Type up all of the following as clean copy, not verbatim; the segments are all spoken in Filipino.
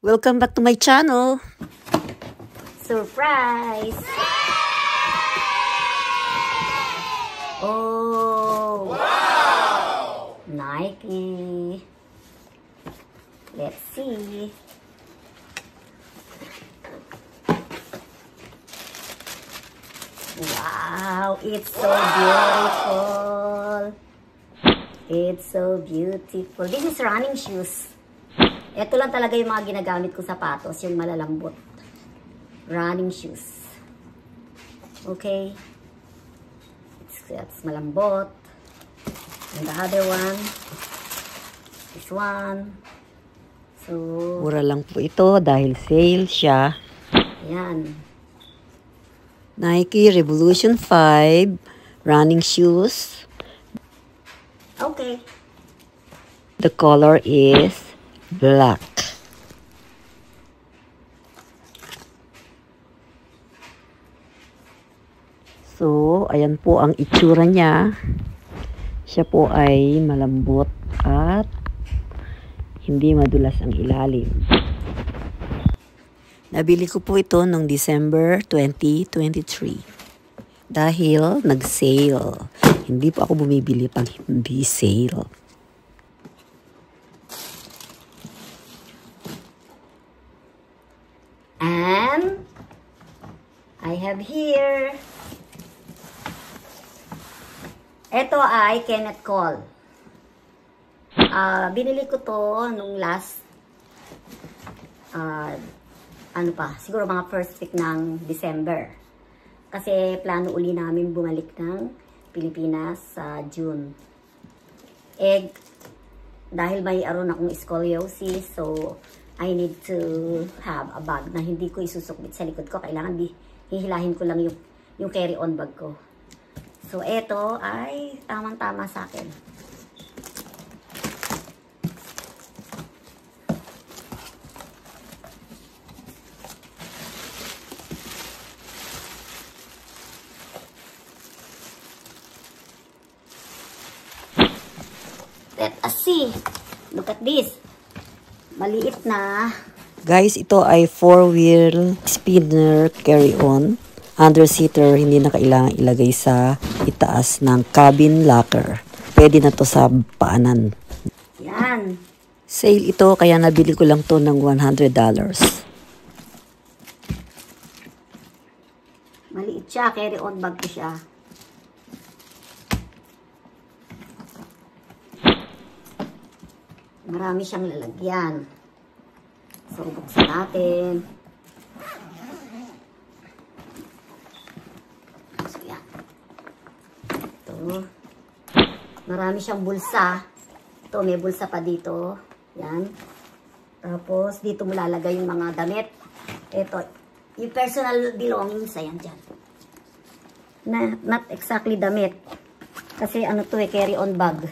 Welcome back to my channel. Surprise! Oh! Wow! Nike. Let's see. Wow! It's so beautiful. It's so beautiful. This is running shoes. Ito lang talaga yung mga ginagamit ko sapatos, yung malalambot. Running shoes. Okay. It's malambot. And the other one, this one. So, Mura lang po ito dahil sale siya. yan. Nike Revolution 5 running shoes. Okay. The color is black. So, ayan po ang itsura niya. Siya po ay malambot at hindi madulas ang ilalim. Nabili ko po ito noong December 2023. Dahil nag-sale. Hindi po ako bumibili pag hindi sale. And I have here. Ito ay Kenneth Cole. Binili ko to nung last siguro mga first week ng December. Kasi plano uli namin bumalik ng Pilipinas sa June. Dahil may aron akong scoliosis, so I need to have a bag na hindi ko isusukbit sa likod ko. Kailangan hihilahin ko lang yung carry-on bag ko. So, ito ay tamang-tama sa akin. Let us see. Look at this. Maliit na. Guys, ito ay 4-wheel spinner carry-on. Under-seater, hindi na kailangan ilagay sa itaas ng cabin locker. Pwede na to sa paanan. Yan. Sale ito, kaya nabili ko lang to ng $100. Maliit siya. Carry-on bag ko siya. Marami siyang lalagyan. So, buksan natin. So, yan. Ito. Marami siyang bulsa. Ito, may bulsa pa dito. Yan. Tapos, dito mo lalagay yung mga damit. Ito, yung personal belongings, ayan dyan. Not exactly damit. Kasi ano to carry-on bag.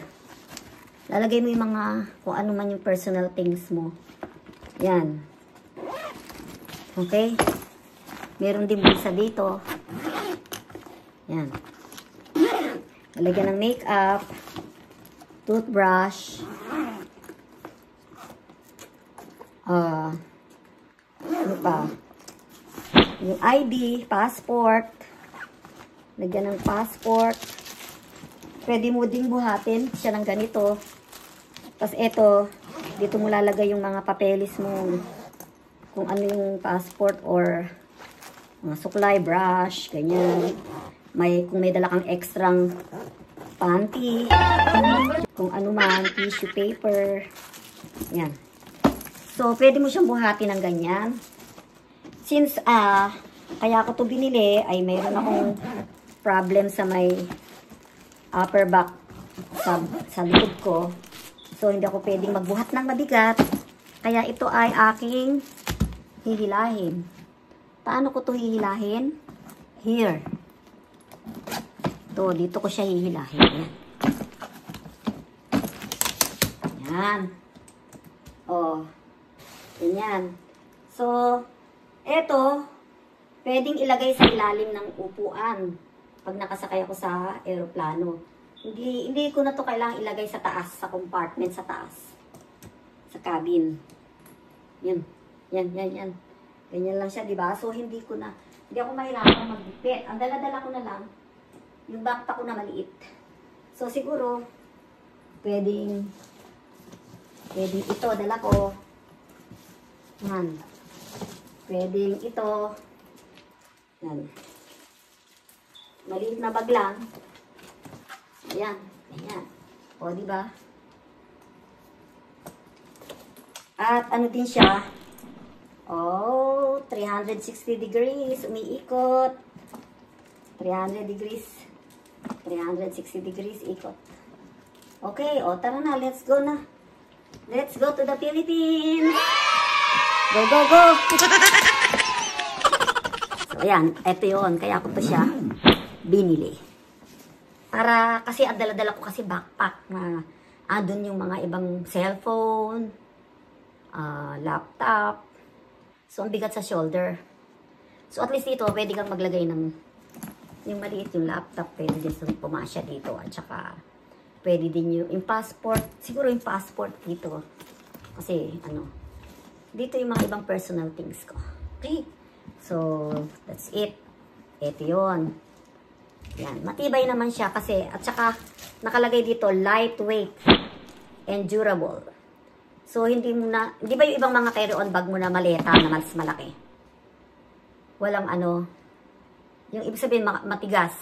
Lalagay mo yung mga, kung ano man yung personal things mo. Yan. Okay? Meron din bulsa dito. Yan. Lalagyan ng makeup, toothbrush, ano pa? Yung ID, passport. Lagyan ng passport. Pwede mo ding buhatin siya ng ganito. Tapos ito, dito mo lalagay yung mga papeles mo. Kung ano yung passport or mga suklay, brush, ganyan. Kung may dala kang extrang panty, kung ano man, tissue paper. Yan. So, pwede mo siyang buhatin ng ganyan. Since, kaya ako to binili, ay mayroon akong problem sa may upper back sa likod ko. So, hindi ako pwedeng magbuhat ng mabigat. Kaya ito ay aking hihilahin. Paano ko to hihilahin? Here. Ito, dito ko siya hihilahin. Yan. Oh. Ganyan. So, ito, pwedeng ilagay sa ilalim ng upuan pag nakasakay ako sa aeroplano. Hindi ko na to kailangang ilagay sa taas, sa compartment sa taas. Sa cabin. Yun. Yan, yan, yan. Ganyan lang siya, di ba? So, hindi ako mahirapan magdipit. Ang dala-dala ko na lang, yung backpack ko na maliit. So, siguro, pwedeng ito, dala ko. Yan. Pwedeng ito. Yan. Maliit na bag lang. Ayan. Ayan. O, diba? At ano din siya? Oh, 360 degrees. Umiikot. 300 degrees. 360 degrees ikot. Okay, o tara na. Let's go na. Let's go to the Philippines. Go, go, go. So, ayan. Ito yun. Kaya ko to siya binili. Para, kasi dala-dala ko kasi backpack na andun yung mga ibang cellphone, laptop. So, ang bigat sa shoulder. So, at least dito, pwede kang maglagay ng yung maliit yung laptop. Pwede din pumasya dito. At saka, pwede din yung passport. Siguro yung passport dito. Kasi, dito yung mga ibang personal things ko. Okay? So, that's it. Ito yun. Yan. Matibay naman siya kasi, at saka, nakalagay dito, lightweight and durable. So, hindi ba yung ibang mga carry-on bag mo na maleta na mas malaki? Walang yung ibig sabihin matigas.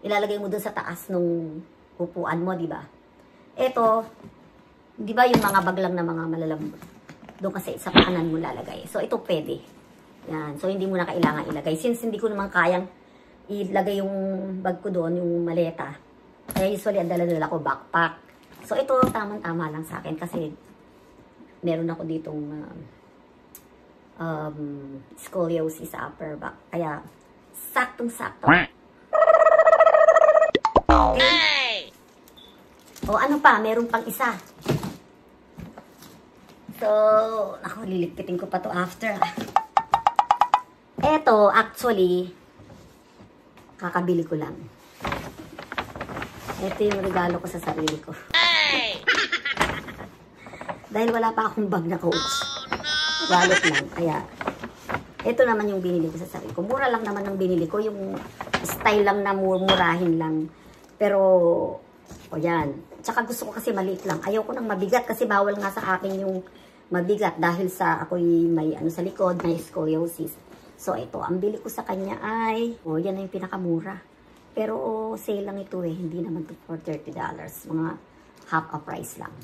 Ilalagay mo dun sa taas nung upuan mo, di ba? Ito, di ba yung mga bag lang na mga malalambot? Doon kasi sa paanan mo lalagay. So, ito pwede. Yan. So, hindi mo na kailangan ilagay. Since hindi ko naman kayang ilagay yung bag ko doon, yung maleta. Kaya usually, ang dala-dala ko backpack. So, ito, tamang-tama lang sa akin kasi meron ako ditong scoliosis sa upper back. Kaya, saktong-sakto. Okay. O, ano pa? Meron pang isa. So, ako, lilipitin ko pa to after. Eto, actually, kakabili ko lang. Ito yung regalo ko sa sarili ko. Dahil wala pa akong bag na coach. Wallet lang. Kaya, ito naman yung binili ko sa sarili ko. Mura lang naman ang binili ko. Yung style lang na murahin lang. Pero, yan. Tsaka gusto ko kasi maliit lang. Ayoko nang mabigat kasi bawal nga sa akin yung mabigat. Dahil sa ako'y may sa likod, may scoliosis. So, ito. Ang bili ko sa kanya ay, yan na yung pinakamura. Pero, sale lang ito eh. Hindi naman to for $30. Mga half a price lang.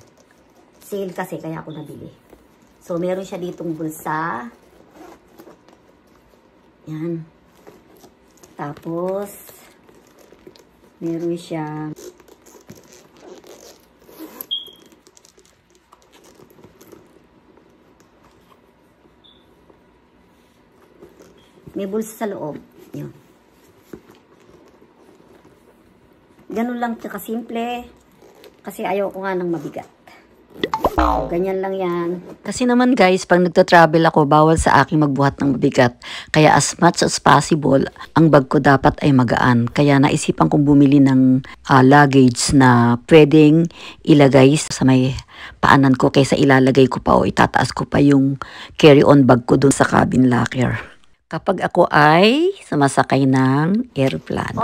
Sale kasi, kaya ako nabili. So, meron siya ditong bulsa. Yan. Tapos, meron siya may bulsa sa loob. Yun. Ganun lang kasimple. Kasi ayaw ko nga ng mabigat. Ganyan lang yan. Kasi naman guys, pag nagta-travel ako, bawal sa akin magbuhat ng mabigat. Kaya as much as possible, ang bag ko dapat ay magaan. Kaya naisipan kong bumili ng luggage na pwedeng ilagay sa may paanan ko kaysa ilalagay ko pa o itataas ko pa yung carry-on bag ko dun sa cabin locker. Kapag ako ay sumasakay ng airplane.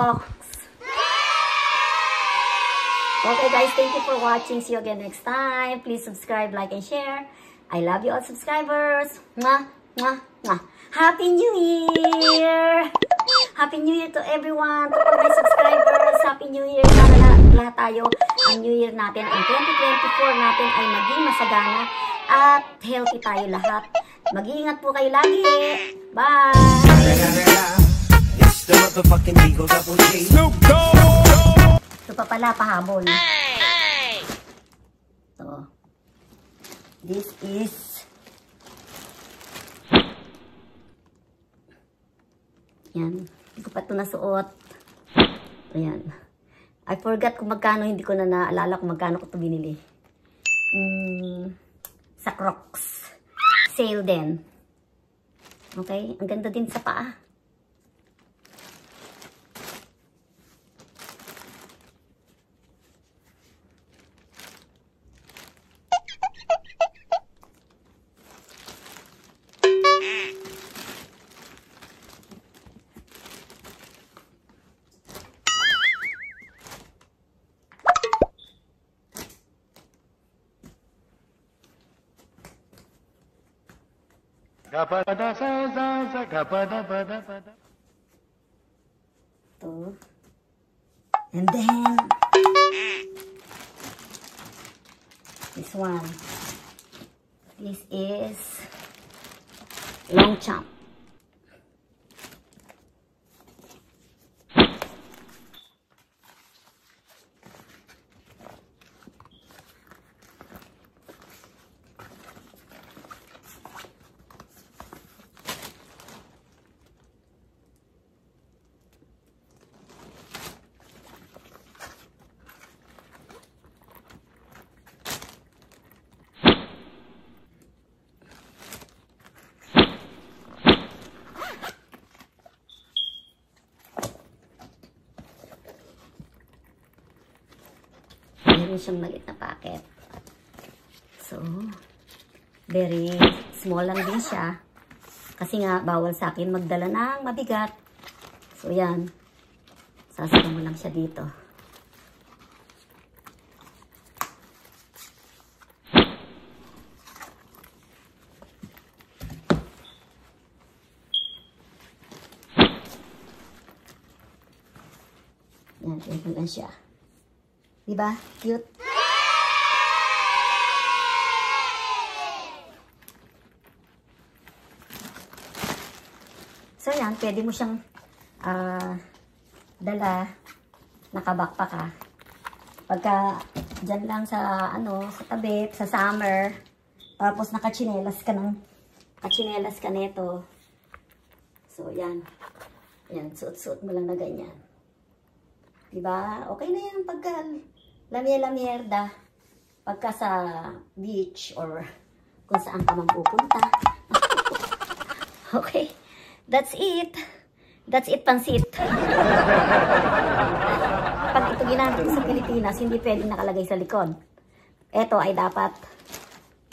Okay guys, thank you for watching. See you again next time. Please subscribe, like, and share. I love you all subscribers. Mwah, mwah, mwah. Happy New Year! Happy New Year to everyone. To all my subscribers, Happy New Year. Sana lahat tayo, ang New Year natin, ang 2024 natin ay maging masagana at healthy tayo lahat. Mag-iingat po kayo lagi. Bye! It's the motherfucking Eagle Double G. Snoop Dogg! Ito pa pala, pahabol. So, this is yan. Hindi ko pa ito nasuot. Ayan. I forgot kung magkano, hindi ko na naalala kung magkano ko ito binili. Sa Crocs. Sale din. Okay? Ang ganda din sa paa. Ito. And then, this one. This is long chop. Meron siyang maliit na packet. So, very small lang din siya. Kasi nga, bawal sa akin magdala ng mabigat. So, yan. Sasama mo lang siya dito. Yan, ito lang siya. Diba? Cute. So yan, pwede mo siyang dala, nakabackpack ka. Pagka dyan lang sa, sa tabi, sa summer, tapos nakachinelas ka neto. So yan. Yan, suot-suot mo lang na ganyan. Diba? Okay na yan pagka lamierda. Pagka sa beach or kung saan ka man pupunta. Okay. That's it. That's it, pansit. Pag ito ginamit sa Pilipinas, hindi pwedeng nakalagay sa likod. Ito ay dapat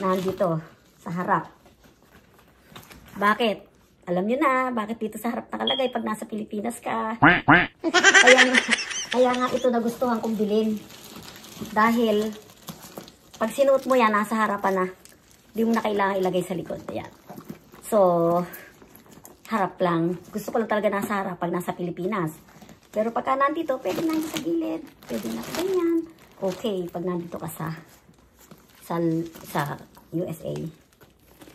nandito sa harap. Bakit? Alam nyo na, bakit dito sa harap nakalagay pag nasa Pilipinas ka. Kaya nga ito nagustuhan kong bilhin. Dahil, pag sinuot mo yan, nasa harapan na. Hindi mo na kailangan ilagay sa likod. Ayan. So, harap lang. Gusto ko lang talaga nasa harap pag nasa Pilipinas. Pero pagka nandito, pwede nandito sa gilid. Pwede na ganyan. Okay, pag nandito ka sa USA.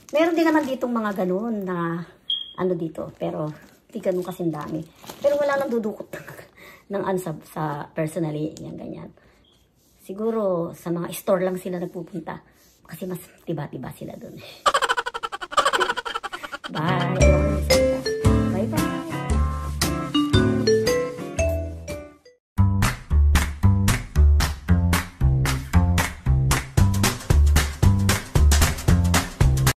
Meron din naman ditong mga ganun na dito. Pero, di ganun kasing dami. Pero wala nang dudukot ng sa personally, yan ganyan. Siguro sa mga store lang sila nagpupunta kasi mas tiba-tiba sila doon. Bye.